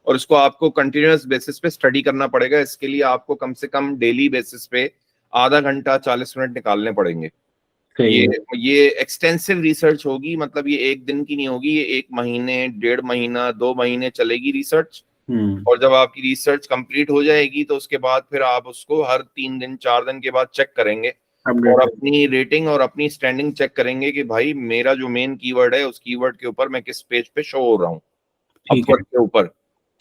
और इसको आपको कंटिन्यूअस बेसिस पे स्टडी करना पड़ेगा। इसके लिए आपको कम से कम डेली बेसिस पे आधा घंटा 40 मिनट निकालने पड़ेंगे। ये एक्सटेंसिव रिसर्च होगी, मतलब ये एक दिन की नहीं होगी, ये 1 महीने, 1.5 महीना, 2 महीने चलेगी रिसर्च। और जब आपकी रिसर्च कंप्लीट हो जाएगी तो उसके बाद फिर आप उसको हर 3 दिन 4 दिन के बाद चेक करेंगे और अपनी रेटिंग और अपनी स्टैंडिंग चेक करेंगे कि भाई मेरा जो मेन कीवर्ड है उस कीवर्ड के ऊपर मैं किस पेज पे शो हो रहा हूँ, अपवर्क के ऊपर।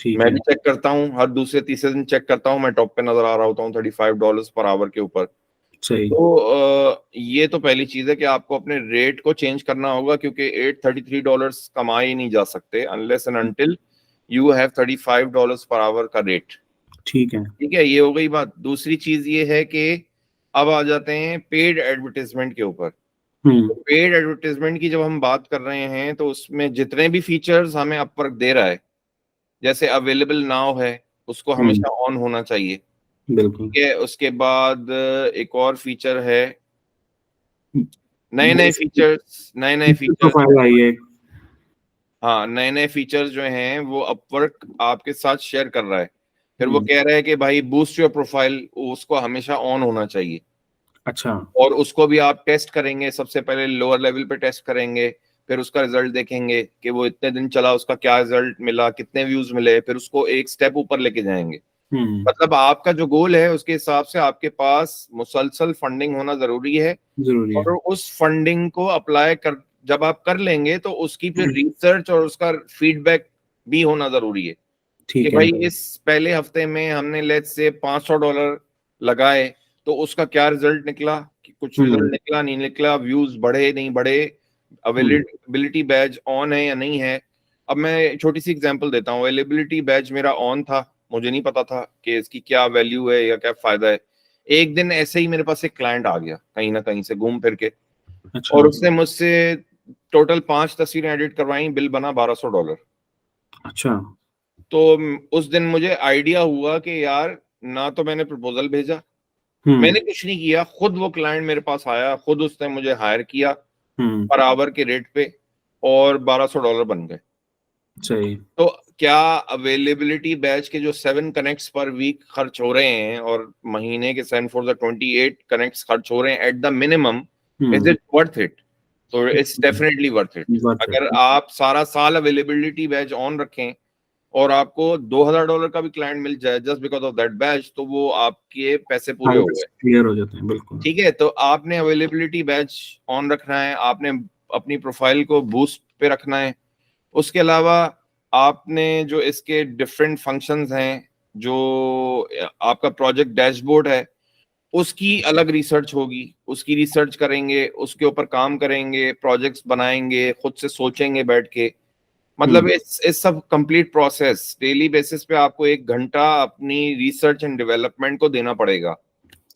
मैं भी चेक करता हूँ, हर दूसरे तीसरे दिन चेक करता हूँ, मैं टॉप पे नजर आ रहा होता हूँ $35 पर आवर के ऊपर। तो ये तो पहली चीज है कि आपको अपने रेट को चेंज करना होगा, क्योंकि $833 कमाए ही नहीं जा सकते unless and until you have $35 per hour का रेट। ठीक है, ये हो गई बात। दूसरी चीज ये है कि अब आ जाते हैं पेड एडवर्टाइजमेंट के ऊपर। तो पेड एडवर्टाइजमेंट की जब हम बात कर रहे हैं तो उसमें जितने भी फीचर्स हमें अपवर्क दे रहा है, जैसे अवेलेबल नाउ है, उसको हमेशा ऑन होना चाहिए। बिल्कुल। ठीक है, उसके बाद एक और फीचर है, नए नए फीचर्स हाँ, नए फीचर्स जो हैं वो अपवर्क आपके साथ शेयर कर रहा है। फिर वो कह रहा है कि भाई बूस्ट योर प्रोफाइल, उसको हमेशा ऑन होना चाहिए। अच्छा। और उसको भी आप टेस्ट करेंगे, सबसे पहले लोअर लेवल पे टेस्ट करेंगे, फिर उसका रिजल्ट देखेंगे कि वो इतने दिन चला, उसका क्या रिजल्ट मिला, कितने व्यूज मिले, फिर उसको एक स्टेप ऊपर लेके जाएंगे। मतलब आपका जो गोल है उसके हिसाब से आपके पास मुसलसल फंडिंग होना जरूरी है। और उस फंडिंग को अप्लाई कर जब आप कर लेंगे तो उसकी फिर रिसर्च और उसका फीडबैक भी होना जरूरी है। कि भाई इस पहले हफ्ते में हमने लेट्स से $500 लगाए तो उसका क्या रिजल्ट निकला, कि कुछ रिजल्ट निकला नहीं निकला, व्यूज बढ़े नहीं बढ़े, अवेलेबिलिटी बैज ऑन है या नहीं है। अब मैं छोटी सी एग्जांपल देता हूँ। अवेलेबिलिटी बैज मेरा ऑन था, मुझे नहीं पता था कि इसकी क्या वैल्यू है या क्या फायदा है। एक दिन ऐसे ही मेरे पास एक क्लाइंट आ गया कहीं ना कहीं से घूम फिर के। अच्छा। और उसने मुझसे टोटल 5 तस्वीरें एडिट करवाई, बिल बना $1200। अच्छा। तो उस दिन मुझे आइडिया हुआ कि यार, ना तो मैंने प्रपोजल भेजा, मैंने कुछ नहीं किया, खुद वो क्लाइंट मेरे पास आया, खुद उसने मुझे हायर किया पर आवर के रेट पे, और $1200 बन गए। सही। तो क्या अवेलेबिलिटी बैच के जो 7 कनेक्ट्स पर वीक खर्च हो रहे हैं और महीने के 7 for the 28 कनेक्ट्स खर्च हो रहे हैं at the minimum, is it worth it? तो इट्स डेफिनेटली वर्थ इट। अगर आप सारा साल अवेलेबिलिटी बैच ऑन रखें और आपको $2000 का भी क्लाइंट मिल जाए just because of that batch, तो वो आपके पैसे पूरे हो गए, क्लियर हो जाते हैं। बिल्कुल ठीक है। तो आपने अवेलेबिलिटी बैच ऑन रखना है, आपने अपनी प्रोफाइल को बूस्ट पे रखना है। उसके अलावा आपने जो इसके डिफरेंट फंक्शंस हैं, जो आपका प्रोजेक्ट डैशबोर्ड है, उसकी अलग रिसर्च होगी, उसकी रिसर्च करेंगे, उसके ऊपर काम करेंगे, प्रोजेक्ट्स बनाएंगे, खुद से सोचेंगे बैठ के। मतलब इस सब कंप्लीट प्रोसेस डेली बेसिस पे आपको 1 घंटा अपनी रिसर्च एंड डेवलपमेंट को देना पड़ेगा।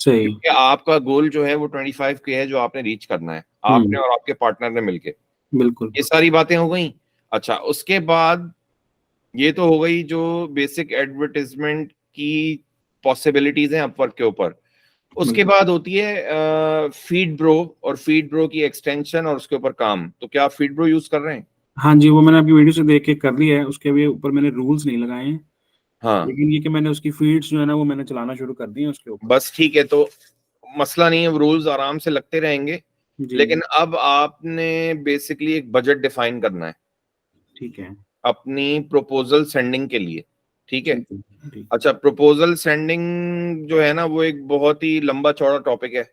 सही। क्योंकि आपका गोल जो है वो 25K है, जो आपने रीच करना है, आपने और आपके पार्टनर ने मिलके। बिल्कुल। ये सारी बातें हो गई। अच्छा, उसके बाद ये तो हो गई जो बेसिक एडवर्टाइजमेंट की पॉसिबिलिटीज हैं अपवर्क के ऊपर। उसके बाद होती है फीड ब्रो, और फीड ब्रो की एक्सटेंशन और उसके ऊपर काम। तो क्या आप फीड ब्रो यूज कर रहे हैं? हाँ जी, वो मैंने आपकी वीडियो से देख के कर लिया है। उसके भी ऊपर मैंने रूल्स नहीं लगाए हैं। हाँ, लेकिन ये कि मैंने उसकी फीड्स जो है ना वो मैंने चलाना शुरू कर दी है उसके ऊपर। बस ठीक है, तो मसला नहीं है, रूल्स आराम से लगते रहेंगे। जी लेकिन अब आपने बेसिकली एक बजट डिफाइन करना है ठीक है। अपनी प्रपोजल सेंडिंग के लिए। ठीक है। ठीक है। ठीक। अच्छा, प्रपोजल सेंडिंग जो है ना वो एक बहुत ही लंबा चौड़ा टॉपिक है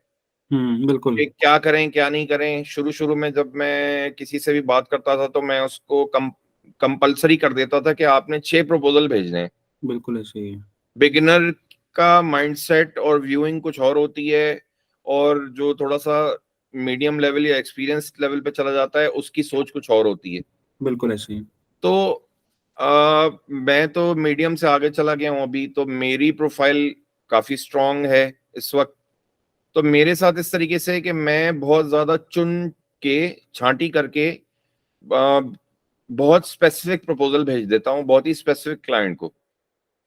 बिल्कुल। कि क्या करें क्या नहीं करें। शुरू शुरू में जब मैं किसी से भी बात करता था तो मैं उसको कंपलसरी कर देता था कि आपने 6 प्रपोजल भेजने हैं। बिल्कुल ऐसे ही है। बिगिनर का माइंडसेट और व्यूइंग कुछ और होती है, और जो थोड़ा सा मीडियम लेवल या एक्सपीरियंस लेवल पे चला जाता है उसकी सोच कुछ और होती है। बिल्कुल ऐसे ही। तो मैं तो मीडियम से आगे चला गया हूँ अभी, तो मेरी प्रोफाइल काफी स्ट्रांग है इस वक्त। तो मेरे साथ इस तरीके से है कि मैं बहुत ज्यादा चुन के, छांटी करके बहुत स्पेसिफिक प्रपोजल भेज देता हूँ बहुत ही स्पेसिफिक क्लाइंट को,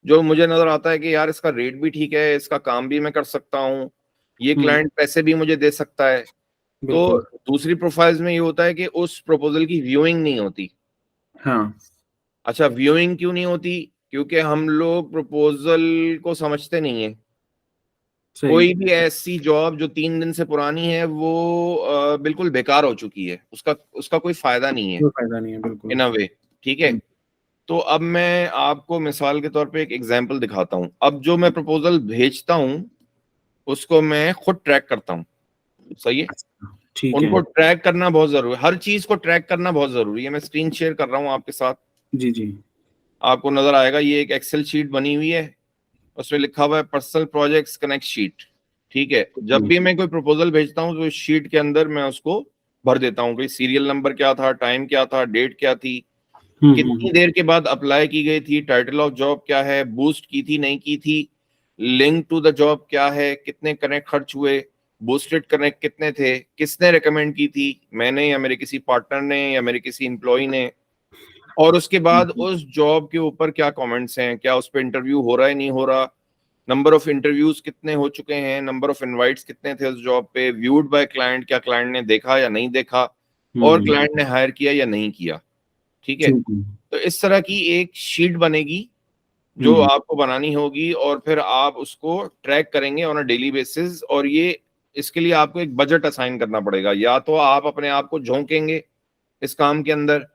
जो मुझे नजर आता है कि यार इसका रेट भी ठीक है, इसका काम भी मैं कर सकता हूँ, ये क्लाइंट पैसे भी मुझे दे सकता है। तो बिल्कुल। दूसरी प्रोफाइल्स में ये होता है कि उस प्रपोजल की व्यूइंग नहीं होती। हाँ। अच्छा, व्यूइंग क्यों नहीं होती? क्योंकि हम लोग प्रपोजल को समझते नहीं है। सही। कोई भी ऐसी जॉब जो 3 दिन से पुरानी है वो बिल्कुल बेकार हो चुकी है, उसका कोई फायदा नहीं है कोई फायदा नहीं है, बिल्कुल। इन अ वे। ठीक है, तो अब मैं आपको मिसाल के तौर पे एक एग्जांपल दिखाता हूं। अब जो मैं प्रपोजल भेजता हूं उसको मैं खुद ट्रैक करता हूं, सही है। ठीक है। उनको ट्रैक करना बहुत जरूरी है, हर चीज को ट्रैक करना बहुत जरूरी है। मैं स्क्रीन शेयर कर रहा हूं आपके साथ, जी जी। आपको नजर आएगा। ये एक एक्सेल शीट बनी हुई है, उसमें लिखा हुआ है पर्सनल प्रोजेक्ट्स कनेक्ट शीट। ठीक है, जब भी मैं कोई प्रपोजल भेजता हूँ तो इस शीट के अंदर मैं उसको भर देता हूँ कि सीरियल नंबर क्या था, टाइम क्या था, डेट क्या थी, कितनी देर के बाद अप्लाई की गई थी, टाइटल ऑफ जॉब क्या है, बूस्ट की थी नहीं की थी, लिंक टू द जॉब क्या है, कितने कनेक्ट खर्च हुए, बूस्टेड कनेक्ट कितने थे, किसने रेकमेंड की थी, मैंने या मेरे किसी पार्टनर ने या मेरे किसी एम्प्लॉय ने, और उसके बाद उस जॉब के ऊपर क्या कमेंट्स हैं, क्या उस पर इंटरव्यू हो रहा है नहीं हो रहा, नंबर ऑफ इंटरव्यूज कितने हो चुके हैं, नंबर ऑफ इनवाइट्स कितने थे उस जॉब पे, व्यूड बाय क्लाइंट, क्या क्लाइंट ने देखा या नहीं देखा, और क्लाइंट ने हायर किया या नहीं किया। ठीक है, तो इस तरह की एक शीट बनेगी जो आपको बनानी होगी, और फिर आप उसको ट्रैक करेंगे ऑन अ डेली बेसिस। और ये इसके लिए आपको एक बजट असाइन करना पड़ेगा। या तो आप अपने आप को झोंकेंगे इस काम के अंदर,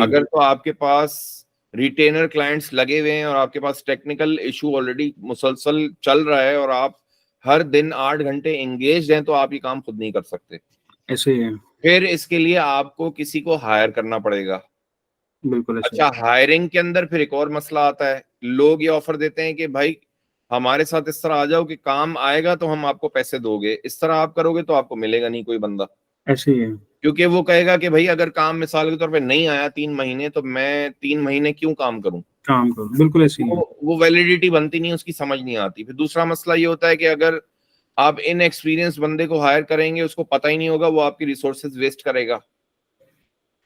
अगर तो आपके पास रिटेनर क्लाइंट्स लगे हुए हैं और आपके पास टेक्निकल इशू ऑलरेडी मुसलसल चल रहा है और आप हर दिन 8 घंटे एंगेज हैं, तो आप ये काम खुद नहीं कर सकते, ऐसे ही है। फिर इसके लिए आपको किसी को हायर करना पड़ेगा। बिल्कुल ऐसे। अच्छा, हायरिंग के अंदर फिर एक और मसला आता है। लोग ये ऑफर देते हैं कि भाई हमारे साथ इस तरह आ जाओ कि काम आएगा तो हम आपको पैसे दोगे, इस तरह आप करोगे तो आपको मिलेगा नहीं कोई बंदा। ऐसे ही है। क्योंकि वो कहेगा कि भाई अगर काम मिसाल के तौर पे नहीं आया 3 महीने, तो मैं 3 महीने क्यों काम करूं। काम करो, बिल्कुल ऐसे ही है। वो वैलिडिटी बनती नहीं, उसकी समझ नहीं आती। फिर दूसरा मसला ये होता है कि अगर आप इन एक्सपीरियंस बंदे को हायर करेंगे, उसको पता ही नहीं होगा, वो आपकी रिसोर्सेज वेस्ट करेगा।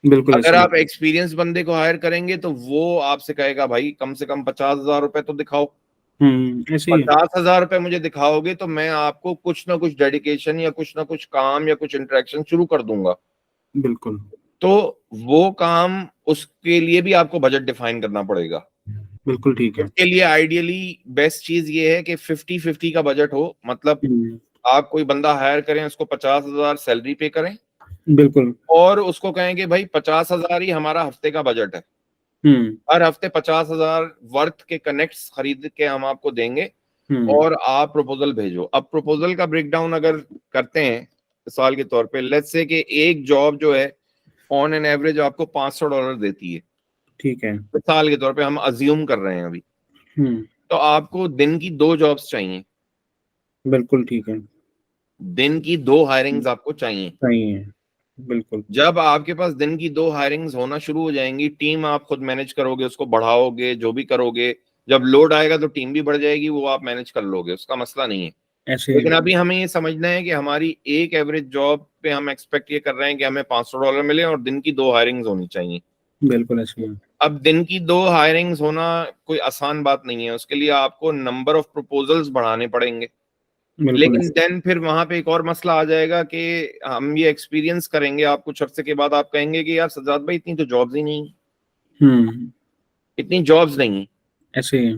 बिल्कुल अगर ऐसे ही आप एक्सपीरियंस बंदे को हायर करेंगे तो वो आपसे कहेगा भाई कम से कम 50,000 रुपए तो दिखाओ। है। ऐसे ही है। 50,000 रुपए मुझे दिखाओगे तो मैं आपको कुछ ना कुछ डेडिकेशन या कुछ ना कुछ काम या कुछ इंटरेक्शन शुरू कर दूंगा। बिल्कुल। तो वो काम, उसके लिए भी आपको बजट डिफाइन करना पड़ेगा। बिल्कुल ठीक है। इसके लिए आइडियली बेस्ट चीज ये है कि 50-50 का बजट हो। मतलब आप कोई बंदा हायर करें, उसको 50,000 सैलरी पे करें, बिल्कुल। और उसको कहें कि भाई 50,000 ही हमारा हफ्ते का बजट है, हर हफ्ते 50,000 वर्थ के कनेक्ट्स खरीद के हम आपको देंगे और आप प्रपोजल भेजो। अब प्रपोजल का ब्रेकडाउन अगर करते हैं मिसाल के तौर पे, लेट्स से कि एक जॉब जो है ऑन एन एवरेज आपको $500 देती है, ठीक है। मिसाल के तौर पे हम अज्यूम कर रहे हैं अभी, तो आपको दिन की 2 जॉब्स चाहिए, बिल्कुल ठीक है। दिन की 2 हायरिंग्स आपको चाहिए। सही है। बिल्कुल। जब आपके पास दिन की 2 हायरिंग्स होना शुरू हो जाएंगी, टीम आप खुद मैनेज करोगे, उसको बढ़ाओगे, जो भी करोगे, जब लोड आएगा तो टीम भी बढ़ जाएगी, वो आप मैनेज कर लोगे, उसका मसला नहीं है। ऐसे लेकिन ही। अभी हमें ये समझना है कि हमारी एक एवरेज जॉब पे हम एक्सपेक्ट ये कर रहे हैं कि हमें $500 मिले और दिन की 2 हायरिंग्स होनी चाहिए। बिल्कुल ऐसे ही है। अब दिन की 2 हायरिंग्स होना कोई आसान बात नहीं है, उसके लिए आपको नंबर ऑफ प्रपोजल्स बढ़ाने पड़ेंगे। बिल्कुल लेकिन ऐसे। देन फिर वहां पे एक और मसला आ जाएगा कि हम ये एक्सपीरियंस करेंगे, आप कुछ अरसे के बाद आप कहेंगे कि यार सज्जाद भाई इतनी तो जॉब्स ही नहीं, इतनी जॉब्स नहीं। ऐसे ही है।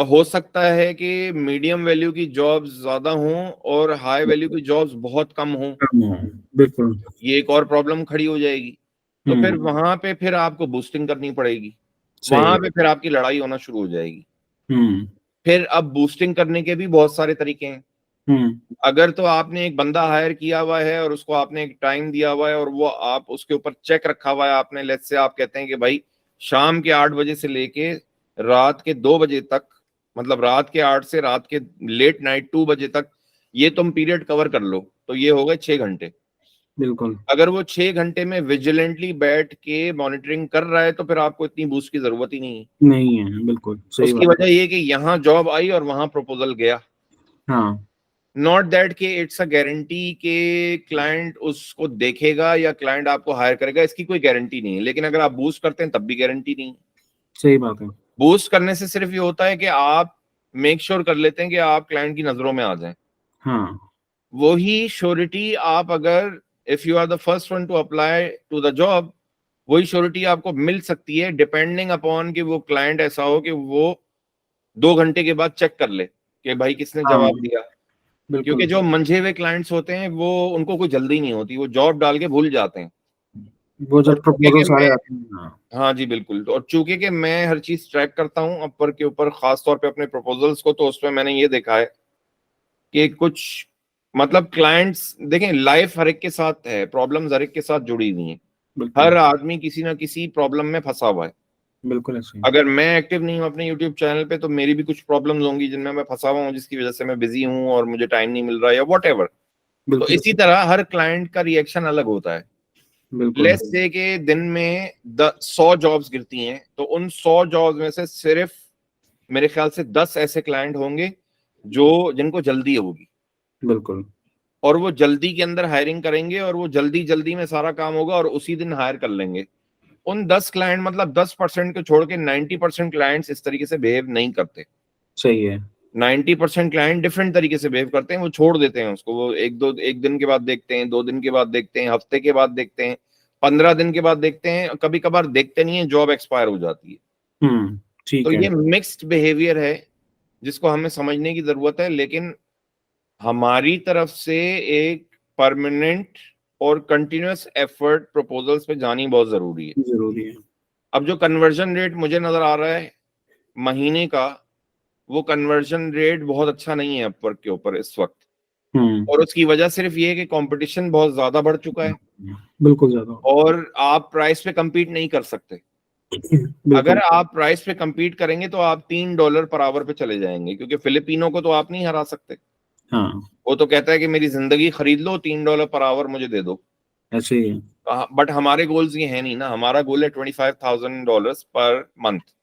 हो सकता है कि मीडियम वैल्यू की जॉब्स ज्यादा हों और हाई वैल्यू की जॉब्स बहुत कम हों, कम हो। बिल्कुल। ये एक और प्रॉब्लम खड़ी हो जाएगी। तो फिर वहां पे फिर आपको बूस्टिंग करनी पड़ेगी, सही वहां है। पे फिर आपकी लड़ाई होना शुरू हो जाएगी। हम्म फिर अब बूस्टिंग करने के भी बहुत सारे तरीके हैं। अगर तो आपने एक बंदा हायर किया हुआ है और उसको आपने एक टाइम दिया हुआ है और वो आप उसके ऊपर चेक रखा हुआ है आपने, लेट्स से आप कहते हैं कि भाई शाम के 8 बजे से लेके रात के 2 बजे तक, मतलब रात के 8 से रात के लेट नाइट 2 बजे तक ये तुम पीरियड कवर कर लो, तो ये हो गए 6 घंटे। बिल्कुल। अगर वो 6 घंटे में विजिलेंटली बैठ के मॉनिटरिंग कर रहा है तो फिर आपको इतनी बूस्ट की जरूरत ही नहीं है। नहीं है। बिल्कुल सही उसकी बात है। वजह ये कि यहाँ जॉब आई और वहां प्रपोजल गया। हाँ। नॉट दैट कि इट्स अ गारंटी कि क्लाइंट उसको देखेगा या क्लाइंट आपको हायर करेगा, इसकी कोई गारंटी नहीं है। लेकिन अगर आप बूस्ट करते हैं तब भी गारंटी नहीं है। सही बात है। बूस्ट करने से सिर्फ ये होता है कि आप मेक श्योर कर लेते हैं कि आप क्लाइंट की नजरों में आ जाएं। हाँ। वही श्योरिटी आप अगर if you are the first one to apply to the job, वही श्योरिटी आपको मिल सकती है डिपेंडिंग अपॉन कि वो क्लाइंट ऐसा हो कि वो 2 घंटे के बाद चेक कर ले कि भाई किसने हाँ, जवाब दिया। क्योंकि बिल्कुल जो मंझे हुए क्लाइंट्स होते हैं वो उनको कोई जल्दी नहीं होती, वो जॉब डाल के भूल जाते हैं। वो और जब चूंकि प्रपोजल कि सारे मैं आते हैं। हाँ, हाँ जी बिल्कुल, और चूंकि कि मैं हर चीज ट्रैक करता हूँ अपवर के ऊपर, खास तौर पे अपने प्रपोजल्स को, तो उसमें मैंने ये देखा है कि कुछ मतलब क्लाइंट्स देखें, लाइफ हर एक के साथ है, प्रॉब्लम्स हर एक के साथ जुड़ी हुई हैं। बिल्कुल हर आदमी किसी ना किसी प्रॉब्लम में फंसा हुआ है। बिल्कुल ऐसे ही। अगर मैं एक्टिव नहीं हूँ अपने यूट्यूब चैनल पे तो मेरी भी कुछ प्रॉब्लम्स होंगी जिनमें मैं फंसा हुआ हूँ, जिसकी वजह से मैं बिजी हूँ और मुझे टाइम नहीं मिल रहा है या वॉट एवर। तो बिल्कुल इसी तरह हर क्लाइंट का रिएक्शन अलग होता है। बिल्कुल। लेट्स से कि दिन में 100 जॉब्स गिरती हैं, तो उन 100 जॉब्स में से सिर्फ मेरे ख्याल से 10 ऐसे क्लाइंट होंगे जो जिनको जल्दी होगी, बिल्कुल और वो जल्दी के अंदर हायरिंग करेंगे और वो जल्दी जल्दी में सारा काम होगा और उसी दिन हायर कर लेंगे। उन 10 क्लाइंट मतलब 10% को छोड़ के 90% क्लाइंट्स इस तरीके से बिहेव नहीं करते। सही है। 90% क्लाइंट डिफरेंट तरीके से बिहेव करते हैं, वो छोड़ देते हैं उसको, वो एक दिन के बाद देखते हैं, 2 दिन के बाद देखते हैं, हफ्ते के बाद देखते हैं, 15 दिन के बाद देखते हैं, कभी कभार देखते नहीं है, जॉब एक्सपायर हो जाती है। तो ठीक है। ये मिक्स्ड बिहेवियर है जिसको हमें समझने की जरूरत है, लेकिन हमारी तरफ से एक परमानेंट और कंटिन्यूअस एफर्ट प्रपोजल्स पे जानी बहुत जरूरी है। जरूरी है। अब जो कन्वर्जन रेट मुझे नजर आ रहा है महीने का, वो कन्वर्जन रेट बहुत अच्छा नहीं है अपवर्क के ऊपर इस वक्त, और उसकी वजह सिर्फ ये है कि कंपटीशन बहुत ज्यादा बढ़ चुका है बिल्कुल ज्यादा। और आप प्राइस पे compete नहीं कर सकते। अगर बिल्कुल। आप प्राइस पे compete करेंगे तो आप $3 पर आवर पे चले जाएंगे, क्योंकि फिलिपिनो को तो आप नहीं हरा सकते। हाँ, वो तो कहता है कि मेरी जिंदगी खरीद लो, $3 पर आवर मुझे दे दो। ऐसे ही है। बट हमारे गोल्स ये है नहीं ना, हमारा गोल है $25,000 पर मंथ।